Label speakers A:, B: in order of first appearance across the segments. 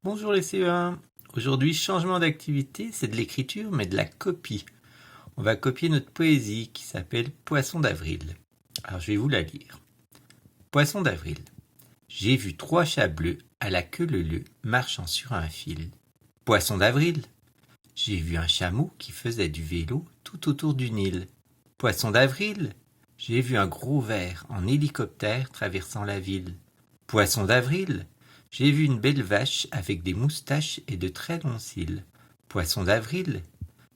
A: Bonjour les CE1. Aujourd'hui, changement d'activité, c'est de l'écriture, mais de la copie. On va copier notre poésie qui s'appelle Poisson d'avril. Alors je vais vous la lire. Poisson d'avril. J'ai vu trois chats bleus à la queue leu marchant sur un fil. Poisson d'avril. J'ai vu un chameau qui faisait du vélo tout autour du Nil. Poisson d'avril. J'ai vu un gros ver en hélicoptère traversant la ville. Poisson d'avril. J'ai vu une belle vache avec des moustaches et de très longs cils. Poisson d'avril.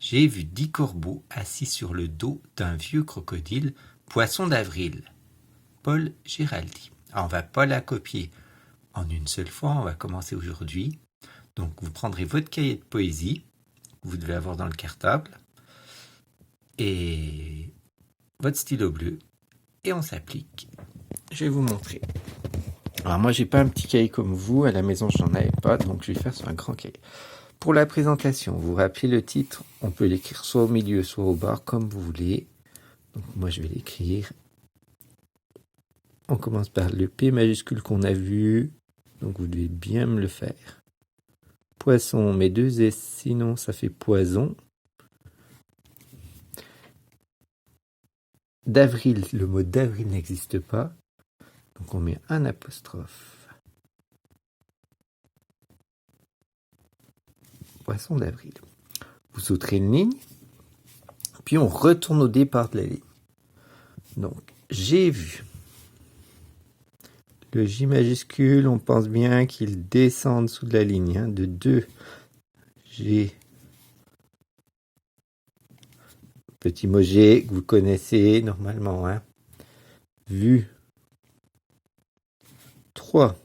A: J'ai vu 10 corbeaux assis sur le dos d'un vieux crocodile. Poisson d'avril. Paul Géraldi. Alors on va pas la copier en une seule fois, on va commencer aujourd'hui. Donc vous prendrez votre cahier de poésie, que vous devez avoir dans le cartable, et votre stylo bleu, et on s'applique. Je vais vous montrer. Alors moi j'ai pas un petit cahier comme vous, à la maison j'en avais pas, donc je vais faire sur un grand cahier. Pour la présentation, vous vous rappelez le titre, on peut l'écrire soit au milieu, soit au bas, comme vous voulez. Donc moi je vais l'écrire. On commence par le P majuscule qu'on a vu, donc vous devez bien me le faire. Poisson, on met 2 S, sinon ça fait poison. D'avril, le mot d'avril n'existe pas, donc on met un apostrophe. Poisson d'avril. Vous sauterez une ligne, puis on retourne au départ de la ligne. Donc, j'ai vu. Le J majuscule, on pense bien qu'il descend en dessous de la ligne, de 2. J'ai petit mot G que vous connaissez normalement. Vu. 3.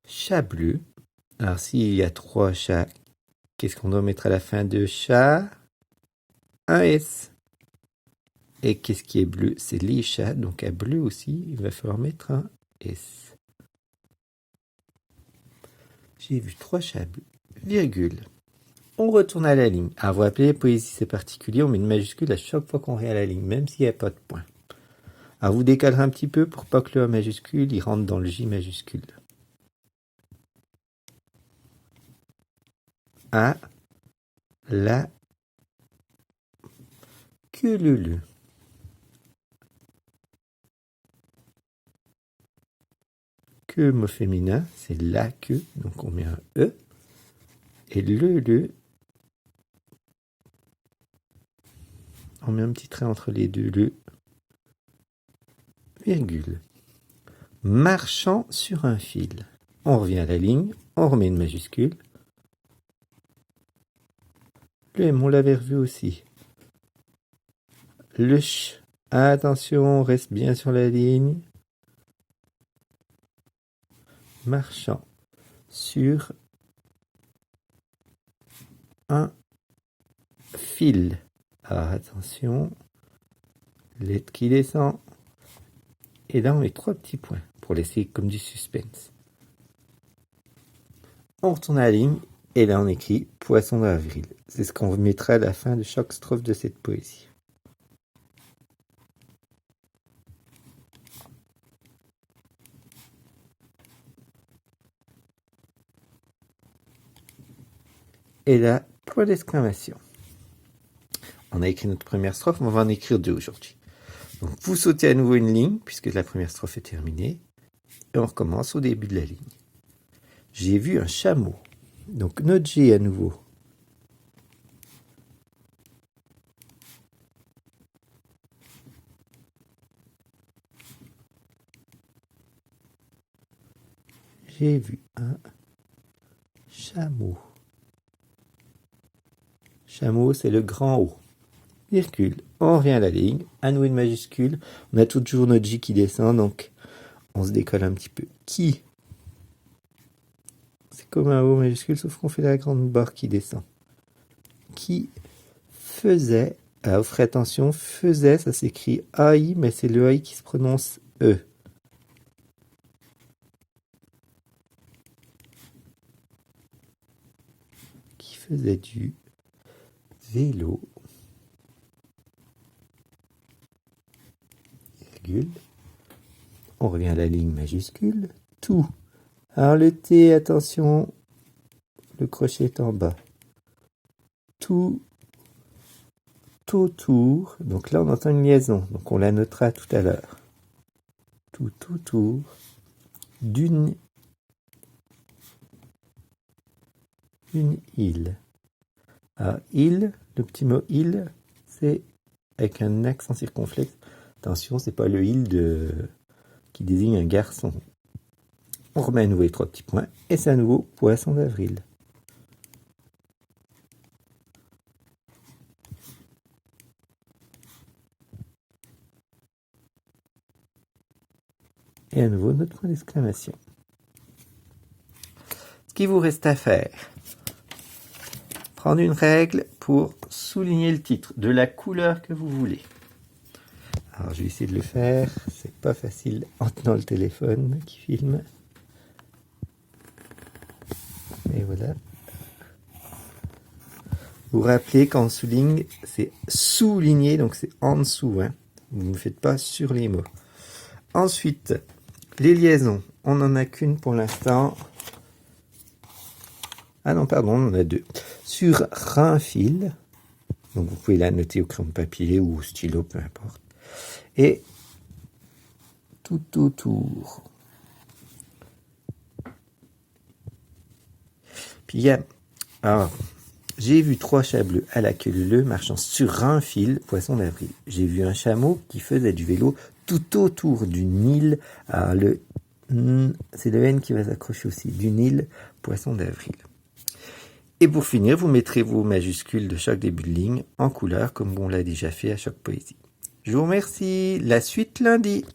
A: Chat bleu. Alors, s'il y a 3 chats, qu'est-ce qu'on doit mettre à la fin de chat? Un S. Et qu'est-ce qui est bleu? C'est les chats, donc à bleu aussi, il va falloir mettre un S. J'ai vu 3 chats bleus, virgule. On retourne à la ligne. Alors vous rappelez, poésie c'est particulier, on met une majuscule à chaque fois qu'on revient à la ligne, même s'il n'y a pas de point. Alors vous décalerez un petit peu pour pas que le A majuscule, il rentre dans le J majuscule. À la queue leu. Queue mot féminin, c'est la queue, donc on met un E. Et le, on met un petit trait entre les deux, le, virgule. Marchant sur un fil. On revient à la ligne, on remet une majuscule. Le M, on l'avait revu aussi. Le ch, attention, on reste bien sur la ligne. Marchant sur un fil. Alors attention, lettre qui descend. Et là, on met 3 petits points pour laisser comme du suspense. On retourne à la ligne et là, on écrit Poisson d'avril. C'est ce qu'on mettra à la fin de chaque strophe de cette poésie. Et là, point d'exclamation. On a écrit notre première strophe, mais on va en écrire 2 aujourd'hui. Donc vous sautez à nouveau une ligne, puisque la première strophe est terminée, et on recommence au début de la ligne. J'ai vu un chameau. Donc notre G à nouveau. J'ai vu un chameau. Chameau, c'est le grand O. Virgule. On revient à la ligne, à nouveau une majuscule. On a toujours notre J qui descend, donc on se décolle un petit peu. Qui? C'est comme un O majuscule, sauf qu'on fait la grande barre qui descend. Qui faisait, alors vous ferez attention, faisait, ça s'écrit AI, mais c'est le AI qui se prononce E. Qui faisait du vélo, virgule. On revient à la ligne majuscule. Tout. Alors le T, attention, le crochet est en bas. Tout autour. Donc là, on entend une liaison. Donc on la notera tout à l'heure. Tout autour d'une île. Alors, île, le petit mot île, c'est avec un accent circonflexe. Attention, c'est pas le île qui désigne un garçon. On remet à nouveau les 3 petits points et c'est à nouveau poisson d'avril. Et à nouveau notre point d'exclamation. Ce qu'il vous reste à faire, prendre une règle pour souligner le titre de la couleur que vous voulez. Alors je vais essayer de le faire, c'est pas facile en tenant le téléphone qui filme. Et voilà. Vous rappelez quand on souligne, c'est souligner, donc c'est en dessous. Hein. Vous ne faites pas sur les mots. Ensuite, les liaisons. On n'en a qu'une pour l'instant. Ah non, pardon, on en a 2. Sur un fil, donc vous pouvez la noter au crayon de papier ou au stylo, peu importe. Et tout autour. Puis il y a... Alors, j'ai vu 3 chats bleus à la queue leu marchant sur un fil, poisson d'avril. J'ai vu un chameau qui faisait du vélo tout autour d'une île. Alors, c'est le N qui va s'accrocher aussi. D'une île, poisson d'avril. Et pour finir, vous mettrez vos majuscules de chaque début de ligne en couleur, comme on l'a déjà fait à chaque poésie. Je vous remercie. La suite lundi.